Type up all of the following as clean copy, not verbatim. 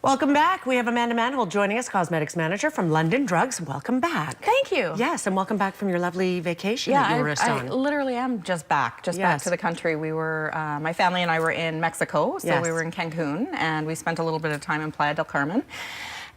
Welcome back. We have Amanda Manhold joining us, cosmetics manager from London Drugs. Welcome back. Thank you. Yes, and welcome back from your lovely vacation that you were just on. I literally am just back to the country. We were, my family and I were in Mexico, so we were in Cancun, and we spent a little bit of time in Playa del Carmen.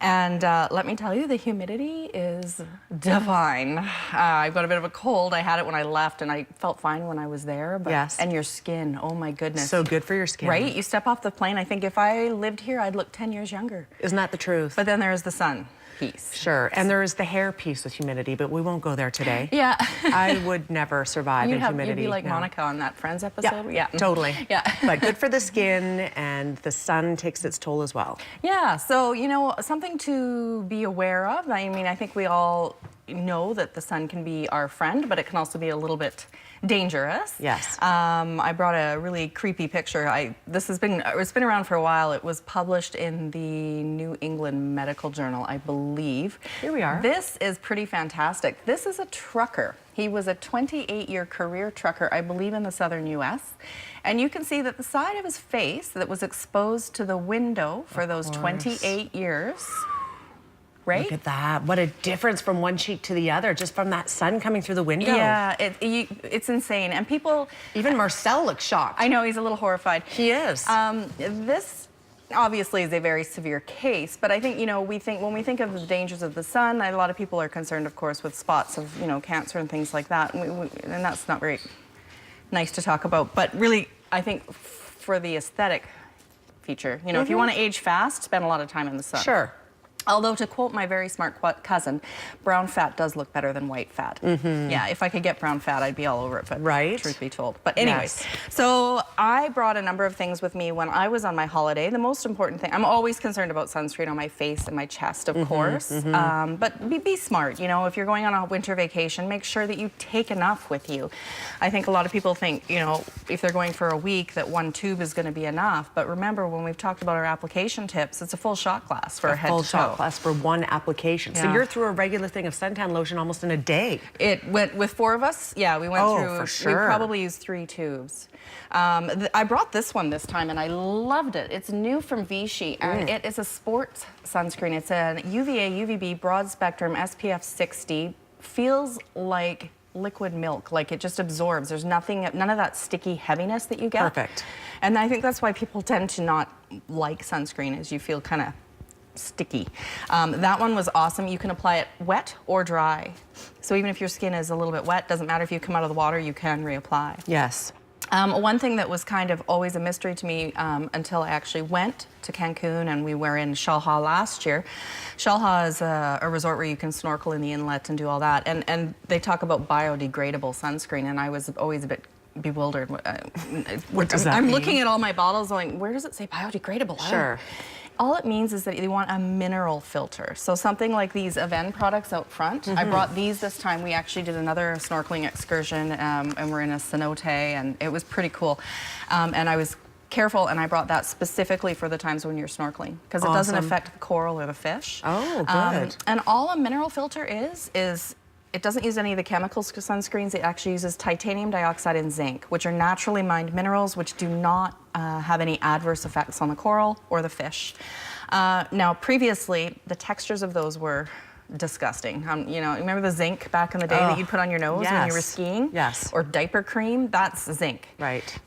And let me tell you, the humidity is divine. I've got a bit of a cold. I had it when I left, and I felt fine when I was there. But, and your skin, oh my goodness. So good for your skin. Right? You step off the plane, I think if I lived here, I'd look 10 years younger. Isn't that the truth? But then there's the sun piece. Sure, and there is the hair piece with humidity, but we won't go there today. Yeah. I would never survive in humidity. You'd be like Monica on that Friends episode. Yeah, totally. Yeah. But good for the skin, and the sun takes its toll as well. Yeah, so, you know, something to be aware of. I mean, I think we all know that the sun can be our friend, but it can also be a little bit dangerous. Yes. I brought a really creepy picture. It's been around for a while. It was published in the New England Medical Journal, I believe. Here we are. This is pretty fantastic. This is a trucker. He was a 28-year career trucker, I believe, in the southern U.S. And you can see that the side of his face that was exposed to the window for those 28 years. Right? Look at that. What a difference from one cheek to the other, just from that sun coming through the window. Yeah, it's insane. And people... Even Marcel looks shocked. I know, he's a little horrified. He is. This obviously is a very severe case, but I think, you know, when we think of the dangers of the sun, a lot of people are concerned, of course, with spots of, you know, cancer and things like that. And that's not very nice to talk about. But really, I think for the aesthetic feature, you know, if you want to age fast, spend a lot of time in the sun. Sure. Although, to quote my very smart cousin, brown fat does look better than white fat. Yeah, if I could get brown fat, I'd be all over it, but truth be told. But anyways, so I brought a number of things with me when I was on my holiday. The most important thing, I'm always concerned about sunscreen on my face and my chest, of course. But be smart, you know, if you're going on a winter vacation, make sure that you take enough with you. I think a lot of people think, you know, if they're going for a week, that one tube is going to be enough. But remember, when we've talked about our application tips, it's a full shot glass for a head to toe. Class for one application. So you're through a regular thing of suntan lotion almost in a day. It went with 4 of us. Yeah, we went through. For sure. We probably used 3 tubes. I brought this one this time and I loved it. It's new from Vichy and it is a sports sunscreen. It's an UVA, UVB, broad spectrum, SPF 60. Feels like liquid milk, like it just absorbs. There's none of that sticky heaviness that you get. Perfect. And I think that's why people tend to not like sunscreen, is you feel kind of sticky. That one was awesome. You can apply it wet or dry. So even if your skin is a little bit wet, doesn't matter if you come out of the water, you can reapply. Yes. One thing that was kind of always a mystery to me until I actually went to Cancun, and we were in Xel-Há last year. Xel-Há is a resort where you can snorkel in the inlet and do all that. And they talk about biodegradable sunscreen, and I was always a bit bewildered. What does that mean? I'm mean? looking at all my bottles going, where does it say biodegradable? Sure. All it means is that you want a mineral filter. So something like these Aven products out front. I brought these this time. We actually did another snorkeling excursion and we're in a cenote, and it was pretty cool. And I was careful, and I brought that specifically for the times when you're snorkeling, because it doesn't affect the coral or the fish. Oh, good. And all a mineral filter is it doesn't use any of the chemicals for sunscreens. It actually uses titanium dioxide and zinc, which are naturally mined minerals which do not have any adverse effects on the coral or the fish. Now, previously, the textures of those were disgusting. You know, remember the zinc back in the day that you'd put on your nose when you were skiing? Yes. Or diaper cream? That's zinc. Right.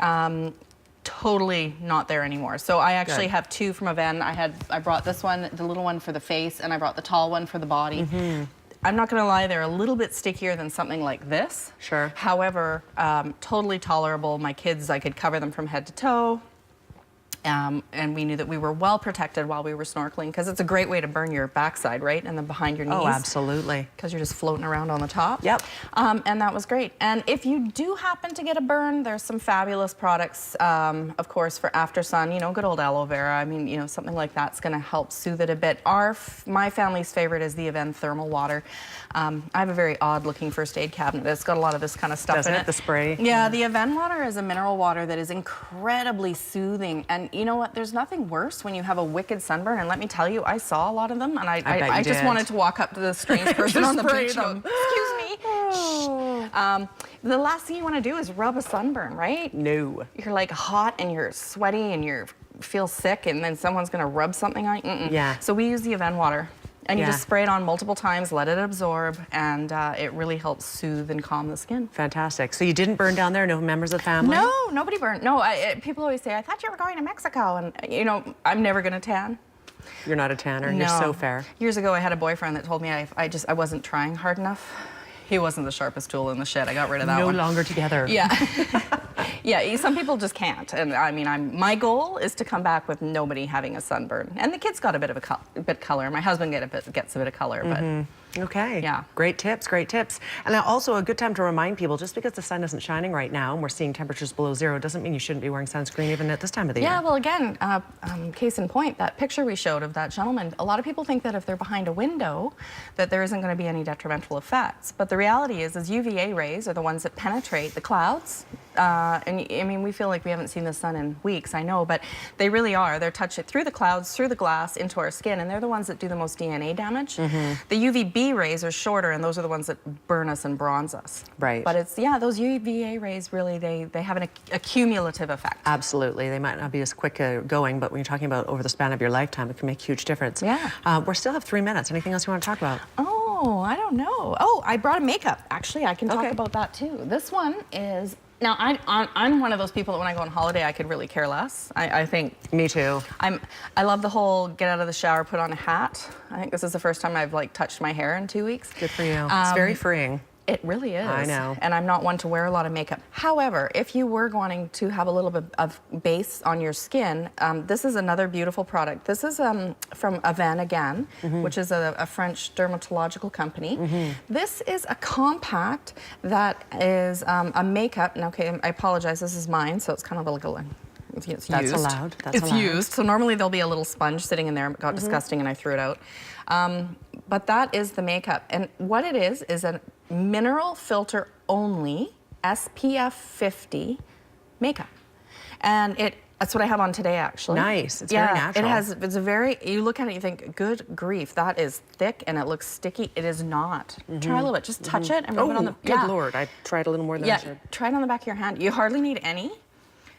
Totally not there anymore. So I actually have 2 from Aven. I brought this one, the little one for the face, and I brought the tall one for the body. I'm not going to lie, they're a little bit stickier than something like this. Sure. However, totally tolerable. My kids, I could cover them from head to toe. And we knew that we were well protected while we were snorkeling, because it's a great way to burn your backside, right? And then behind your knees. Oh, absolutely. Because you're just floating around on the top. Yep. And that was great. And if you do happen to get a burn, there's some fabulous products, of course, for after sun. You know, good old aloe vera. I mean, you know, something like that's going to help soothe it a bit. My family's favorite is the Aven thermal water. I have a very odd-looking first aid cabinet. It's got a lot of this kind of stuff in it. The spray? Yeah, the Aven water is a mineral water that is incredibly soothing. And you know what? There's nothing worse when you have a wicked sunburn. And let me tell you, I saw a lot of them, and I just wanted to walk up to the strange person on the beach and go, excuse me. Oh. The last thing you want to do is rub a sunburn, right? No. You're like hot and you're sweaty and you're feel sick and then someone's gonna rub something on you. Yeah. So we use the Aven water. And you just spray it on multiple times, let it absorb, and it really helps soothe and calm the skin. Fantastic. So you didn't burn down there? No members of the family? No, nobody burned. No, people always say, I thought you were going to Mexico. And, you know, I'm never going to tan. You're not a tanner. No. You're so fair. Years ago, I had a boyfriend that told me I wasn't trying hard enough. He wasn't the sharpest tool in the shed. I got rid of that one. No longer together. Yeah. Yeah, some people just can't. And I mean, my goal is to come back with nobody having a sunburn. And the kids got a bit of a bit color. My husband gets a bit of color, but. Okay. Yeah. Great tips, great tips. And now also a good time to remind people, just because the sun isn't shining right now and we're seeing temperatures below zero doesn't mean you shouldn't be wearing sunscreen even at this time of the year. Yeah, well, again, case in point, that picture we showed of that gentleman, a lot of people think that if they're behind a window, that there isn't going to be any detrimental effects. But the reality is UVA rays are the ones that penetrate the clouds. And I mean, we feel like we haven't seen the sun in weeks, I know, but they really are. They're touching through the clouds, through the glass, into our skin, and they're the ones that do the most DNA damage. The UVB rays are shorter, and those are the ones that burn us and bronze us. Right. But it's, yeah, those UVA rays really, they have a cumulative effect. Absolutely. They might not be as quick going, but when you're talking about over the span of your lifetime, it can make a huge difference. Yeah. We still have 3 minutes. Anything else you want to talk about? Oh, I don't know. Oh, I brought a makeup. Actually, I can talk about that too. This one is... Now, I'm one of those people that when I go on holiday, I could really care less. I think... Me too. I love the whole get out of the shower, put on a hat. I think this is the first time I've like touched my hair in 2 weeks. Good for you. It's very freeing. It really is. I know. And I'm not one to wear a lot of makeup. However, if you were wanting to have a little bit of base on your skin, this is another beautiful product. This is from Aven again, which is a French dermatological company. This is a compact that is a makeup. And okay, I apologize, this is mine, so it's kind of like a... It's used. That's allowed. That's allowed. Used. So normally there'll be a little sponge sitting in there. It got disgusting and I threw it out. But that is the makeup. And what it is a mineral filter only SPF 50 makeup. And that's what I have on today, actually. Nice. It's very natural. It's a very, you look at it, you think, good grief, that is thick and it looks sticky. It is not. Try a little bit. Just touch it and rub it on the... Good Lord. I tried a little more than I should. Try it on the back of your hand. You hardly need any.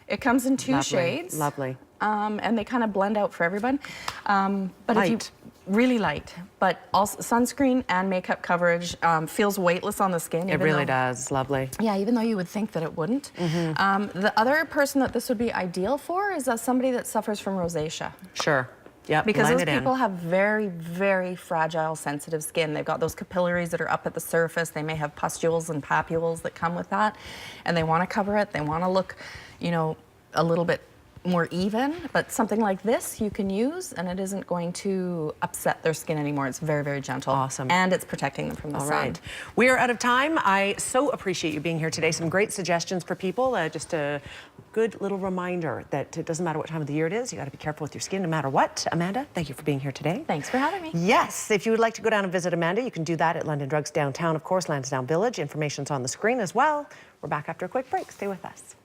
It comes in 2 shades. Lovely. And they kind of blend out for everyone. But light. If you really light, but also sunscreen and makeup coverage feels weightless on the skin. It really does. Lovely. Yeah, even though you would think that it wouldn't. The other person that this would be ideal for is somebody that suffers from rosacea. Sure. Yep. Because those people have very, very fragile, sensitive skin. They've got those capillaries that are up at the surface. They may have pustules and papules that come with that, and they want to cover it. They want to look, you know, a little bit more even, but something like this you can use and it isn't going to upset their skin anymore. It's very, very gentle. Awesome. And it's protecting them from the sun. Right. We are out of time. I so appreciate you being here today. Some great suggestions for people. Just a good little reminder that it doesn't matter what time of the year it is. You got to be careful with your skin no matter what. Amanda, thank you for being here today. Thanks for having me. Yes, if you would like to go down and visit Amanda, you can do that at London Drugs downtown, of course, Lansdowne Village. Information's on the screen as well. We're back after a quick break. Stay with us.